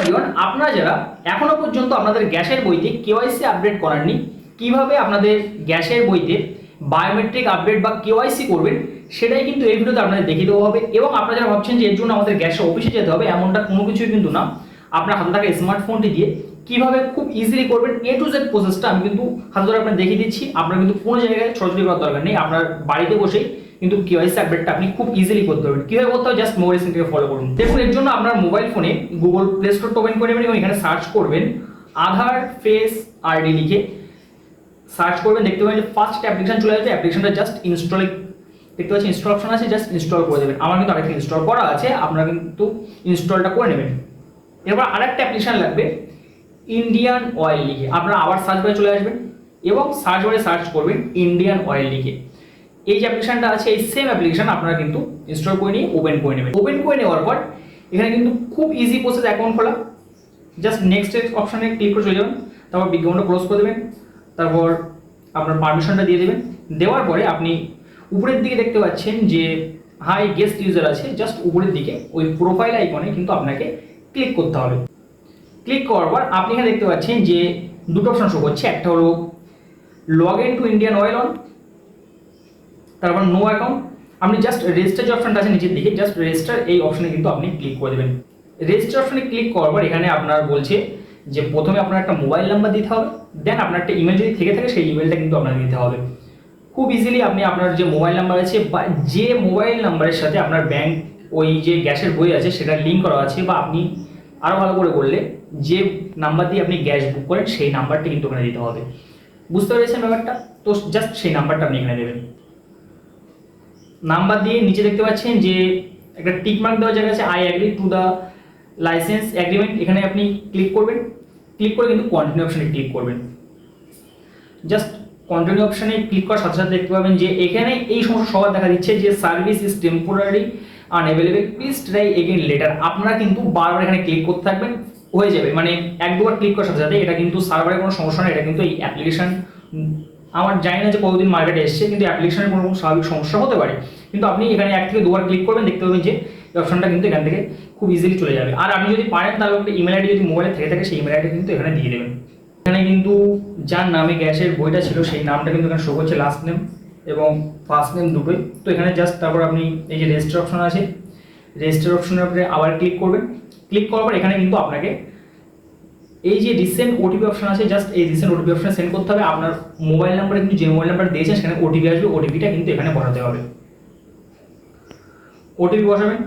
Everyone, আপনারা যারা এখনো পর্যন্ত আপনাদের গ্যাসের বইতে কেওয়াইসি আপডেট করাননি, কিভাবে আপনাদের গ্যাসের বইতে বায়োমেট্রিক আপডেট বা কেওয়াইসি করবেন সেটাই কিন্তু এই ভিডিওতে আপনাদের দেখিয়ে দেওয়া হবে। এবং আপনারা যারা ভাবছেন যে এর জন্য আমাদের গ্যাসের অফিসে যেতে হবে, এমনটা কোনো কিছুই কিন্তু না। আপনার হাতে থাকা স্মার্টফোনটি দিয়ে কিভাবে খুব ইজিলি করবেন A to Z প্রসেসটা আমি কিন্তু হাতে ধরে আপনার দেখিয়ে দিচ্ছি। আপনার কিন্তু কোনো জায়গায় ছোটাছুটি করার দরকার নেই, আপনার বাড়িতে বসেই কিন্তু কেওয়াইসি আপডেটটা আপনি খুব ইজিলি করতে পারবেন। কিভাবে করতে হবে জাস্ট মোবাইল স্ক্রিন থেকে ফলো করুন। দেখুন, এর জন্য আপনার মোবাইল ফোনে গুগল প্লে স্টোরটা ওপেন করে নেবেন এবং এখানে সার্চ করবেন আধার ফেস আরডি লিখে সার্চ করবেন। দেখতে পাবেন যে ফার্স্ট অ্যাপ্লিকেশন চলে আসবে। অ্যাপ্লিকেশনটা জাস্ট ইনস্টলে দেখতে পাচ্ছেন ইনস্টল অপশন আছে, জাস্ট ইনস্টল করে দেবেন। আমার কিন্তু আগে থেকে ইনস্টল করা আছে, আপনারা কিন্তু ইনস্টলটা করে নেবেন। এরপর আরেকটা অ্যাপ্লিকেশন লাগবে ইন্ডিয়ান অয়েল লিখে, আপনারা আবার সার্চ বারে চলে আসবেন এবং সার্চ বারে সার্চ করবেন ইন্ডিয়ান অয়েল লিখে। এই যে অ্যাপ্লিকেশনটা আছে, এই সেম অ্যাপ্লিকেশন আপনারা কিন্তু ইনস্টল করে নিয়ে ওপেন করে নেবেন। ওপেন করে নেওয়ার পর এখানে কিন্তু খুব ইজি প্রসেস অ্যাকাউন্ট খোলা। জাস্ট নেক্সট অপশানে ক্লিক করে চলে যাবেন, তারপর বিজ্ঞাপনটা ক্লোজ করে দেবেন, তারপর আপনার পারমিশনটা দিয়ে দেবেন। দেওয়ার পরে আপনি উপরের দিকে দেখতে পাচ্ছেন যে হাই গেস্ট ইউজার আছে, জাস্ট উপরের দিকে ওই প্রোফাইল আইকনে কিন্তু আপনাকে ক্লিক করতে হবে। ক্লিক করার পর আপনি এখানে দেখতে পাচ্ছেন যে দুটো অপশন শো করছে, একটা হলো log in to Indian oil on, তারপর নো অ্যাকাউন্ট। আপনি জাস্ট রেজিস্টার যে অপশনটা আছে নিচের দিকে, জাস্ট রেজিস্টার এই অপশনে কিন্তু আপনি ক্লিক করে দেবেন। রেজিস্টার অপশনে ক্লিক করার পর এখানে আপনার বলছে যে প্রথমে আপনার একটা মোবাইল নাম্বার দিতে হবে, দেন আপনার একটা ইমেল যদি থেকে থাকে সেই ইমেলটা কিন্তু আপনার দিতে হবে। খুব ইজিলি আপনি আপনার যে মোবাইল নাম্বার আছে বা যে মোবাইল নাম্বারের সাথে আপনার ব্যাংক ওই যে গ্যাসের বই আছে সেটা লিঙ্ক করা আছে, বা আপনি আরও ভালো করে বললে যে নাম্বার দিয়ে আপনি গ্যাস বুক করেন সেই নাম্বারটা কিন্তু ওখানে দিতে হবে। বুঝতে পেরেছেন ব্যাপারটা? তো জাস্ট সেই নাম্বারটা আপনি এখানে দেবেন। নাম্বার দিয়ে নিচে দেখতে পাচ্ছেন যে একটা টিক মার্ক দেওয়া জায়গা আছে, I agree to the licence agreement, এখানে আপনি ক্লিক করবেন। ক্লিক করে কিন্তু কন্টিনিউ অপশনে ক্লিক করবেন। জাস্ট কন্টিনিউ অপশনে ক্লিক করার সাথে সাথে দেখতে পাবেন যে এখানে এই সমস্ত সবার দেখা দিচ্ছে যে service is temporary unavailable, please try again letter. আপনারা কিন্তু বারবার এখানে ক্লিক করতে থাকবেন, হয়ে যাবে। মানে এক দুবার ক্লিক করার সাথে সাথে এটা কিন্তু সার্ভারের কোনো সমস্যা নেই, এটা কিন্তু এই অ্যাপ্লিকেশন আমার জানি না যে কতদিন মার্কেটে এসছে, কিন্তু অ্যাপ্লিকেশনের কোনো স্বাভাবিক সমস্যা হতে পারে। কিন্তু আপনি এখানে এক থেকে দুবার ক্লিক করবেন, দেখতে পাবেন যে এই অপশনটা কিন্তু এখান থেকে খুব ইজিলি চলে যাবে। আর আপনি যদি পারেন তাহলে একটা ইমেল আইডি যদি মোবাইলে থেকে থাকে সেই ইমেল আইডি কিন্তু এখানে দিয়ে দেবেন। এখানে কিন্তু যার নামে গ্যাসের বইটা ছিল সেই নামটা কিন্তু এখানে শো করছে, লাস্ট নেম এবং ফার্স্ট নেম দুটোই। তো এখানে জাস্ট তারপর আপনি এই যে রেজিস্টার অপশন আছে, রেজিস্টার অপশনের উপরে আবার ক্লিক করবেন। ক্লিক করার পর এখানে কিন্তু আপনাকে এই যে রিসেন্ট ওটিপি অপশন আছে, জাস্ট এই রিসেন্ট ওটিপি অপশনে সেন্ড করতে হবে। আপনার মোবাইল নাম্বারে কিন্তু যে মোবাইল নাম্বার দিয়েছেন সেখানে ওটিপি আসবে, ওটিপিটা কিন্তু এখানে বসাতে হবে। ওটিপি বসাবেন,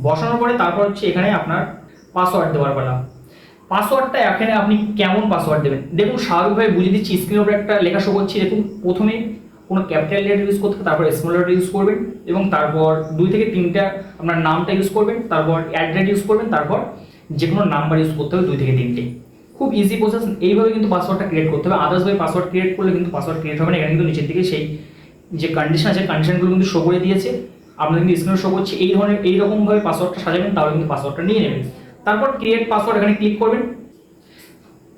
বসানোর পরে তারপর হচ্ছে এখানে আপনার পাসওয়ার্ড দেওয়ার পালা। পাসওয়ার্ডটা এখানে আপনি কেমন পাসওয়ার্ড দেবেন দেখুন, স্বাভাবিকভাবে বুঝিয়ে দিচ্ছি। স্ক্রিনের উপরে একটা লেখা শো করছে, দেখুন প্রথমে কোনো ক্যাপিটাল লেটার ইউজ করতে হবে, তারপর স্মল লেটার ইউজ করবেন এবং তারপর 2 থেকে 3টা আপনার নামটা ইউজ করবেন, তারপর অ্যাড্রেস ইউজ করবেন, তারপর যে কোনো নাম্বার ইউজ করতে হবে 2 থেকে 3টে। খুব ইজি প্রসেস। এইভাবে কিন্তু পাসওয়ার্ডটা ক্রিয়েট করতে হবে। আদার্সভাবে পাসওয়ার্ড ক্রিয়েট করলে কিন্তু পাসওয়ার্ড ক্রিয়েট হবে না। এখানে কিন্তু নিচের দিকে সেই যে কন্ডিশন আছে কন্ডিশনগুলো কিন্তু শো করে দিয়েছে, আপনাদের কিন্তু স্ক্রিনে শো করছে। এই ধরনের এইরকমভাবে পাসওয়ার্ডটা সাজাবেন, তাহলে কিন্তু পাসওয়ার্ডটা নিয়ে নেবেন। তারপর ক্রিয়েট পাসওয়ার্ড এখানে ক্লিক করবেন।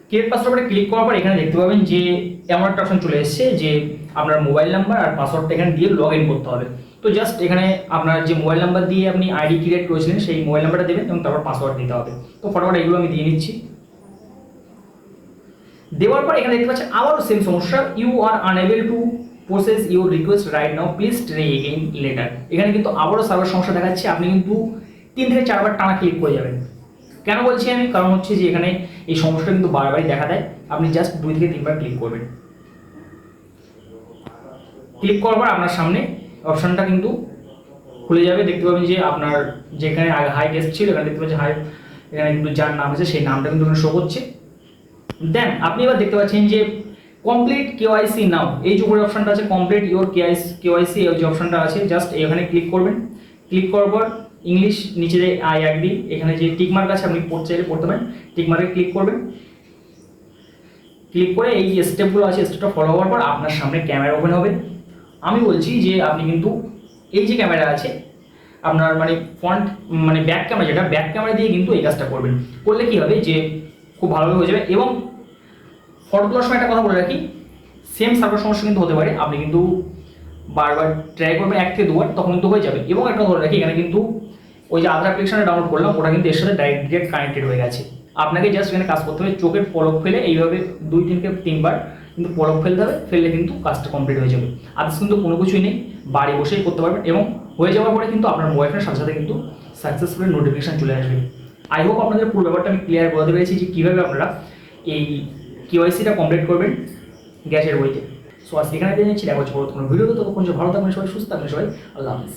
ক্রিয়েট পাসওয়ার্ডে ক্লিক করার পর এখানে দেখতে পাবেন যে এমন একটা অপশন চলে এসেছে যে আপনার মোবাইল নাম্বার আর পাসওয়ার্ডটা এখানে দিয়ে লগ ইন করতে হবে। তো জাস্ট এখানে আপনার যে মোবাইল নাম্বার দিয়ে আপনি আইডি ক্রিয়েট করেছিলেন সেই মোবাইল নাম্বারটা দেবেন এবং তারপর পাসওয়ার্ড দিতে হবে। তো ফটাফট এগুলো আমি দিয়ে নিচ্ছি। দেওয়ার পর এখানে দেখতে পাচ্ছেন আবারও সেম সমস্যা, you are unable to process your request right now, please try again later. এখানে কিন্তু আবারও সার্ভার সমস্যা দেখাচ্ছে। আপনি কিন্তু 3 থেকে 4 বার টানা ক্লিক করে যাবেন। কেন বলছি আমি? কারণ হচ্ছে যে এখানে এই সমস্যা কিন্তু বারবারই দেখা দেয়। আপনি জাস্ট 2 থেকে 3 বার ক্লিক করবেন। ক্লিক করার পর আপনার সামনে অপশনটা কিন্তু খুলে যাবে। দেখতে পাবেন যে আপনার যেখানে হাই গেস্ট ছিল এখানে দেখতে পাচ্ছেন হাই, এখানে কিন্তু যার নাম আছে সেই নামটা কিন্তু এখানে শো করছে। দেন আপনি এবার দেখতে পাচ্ছেন যে কমপ্লিট কেওয়াইসি নাও, এই যে উপরে অপশনটা আছে কমপ্লিট ইওর কেওয়াইসি, এই যে অপশনটা আছে জাস্ট এখানে ক্লিক করবেন। ক্লিক করার পর ইংলিশ নিচে যে আই অ্যাগ্রি, এখানে যে টিক মার্ক আছে আপনি পড়তে চাইলে পড়তে পারেন, টিক মার্কে ক্লিক করবেন। ক্লিক করে এই যে স্টেপগুলো আছে স্টেপটা ফলো হওয়ার পর আপনার সামনে ক্যামেরা ওপেন হবে। আমি বলছি যে আপনি কিন্তু এই যে ক্যামেরা আছে আপনার মানে ফ্রন্ট মানে ব্যাক ক্যামেরা, যেটা ব্যাক ক্যামেরা দিয়ে কিন্তু এই কাজটা করবেন। করলে কি হবে যে খুব ভালোভাবে হয়ে যাবে। এবং ফটো তোলার সময় একটা কথা বলে রাখি, সেম সার্ভার সমস্যা কিন্তু হতে পারে, আপনি কিন্তু বারবার ট্রাই করবেন 1 থেকে 2 বার, তখন কিন্তু হয়ে যাবে। এবং একটা কথা বলে রাখি, এখানে কিন্তু ওই যে আধার অ্যাপ্লিকেশনটা ডাউনলোড করলাম ওটা কিন্তু এর সাথে ডাইরেক্ট কানেক্টেড হয়ে গেছে। আপনাকে জাস্ট এখানে কাজ করতে হবে, চোখের পলক ফেলে এইভাবে 2-3বার কিন্তু পলক ফেলতে হবে, ফেললে কিন্তু কাজটা কমপ্লিট হয়ে যাবে। আদার্স কিন্তু কোনো কিছুই নেই, বাড়ি বসেই করতে পারবেন এবং হয়ে যাওয়ার পরে কিন্তু আপনার মোবাইল ফোনের সাথে সাথে কিন্তু সাকসেসফুল নোটিফিকেশন চলে আসবে। আই হোপ আপনাদের পুরো ব্যাপারটা আমি ক্লিয়ার বলতে পেরেছি যে কীভাবে আপনারা এই কেওয়াইসিটা কমপ্লিট করবেন গ্যাসের বইতে। সো আজ এখানে দিয়ে নিচ্ছি, দেখা হচ্ছে পরবর্তী কোনো ভিডিওতে। ততক্ষণ ভালো থাকবেন সবাই, সুস্থ থাকবেন সবাই, আল্লাহ হাফিজ।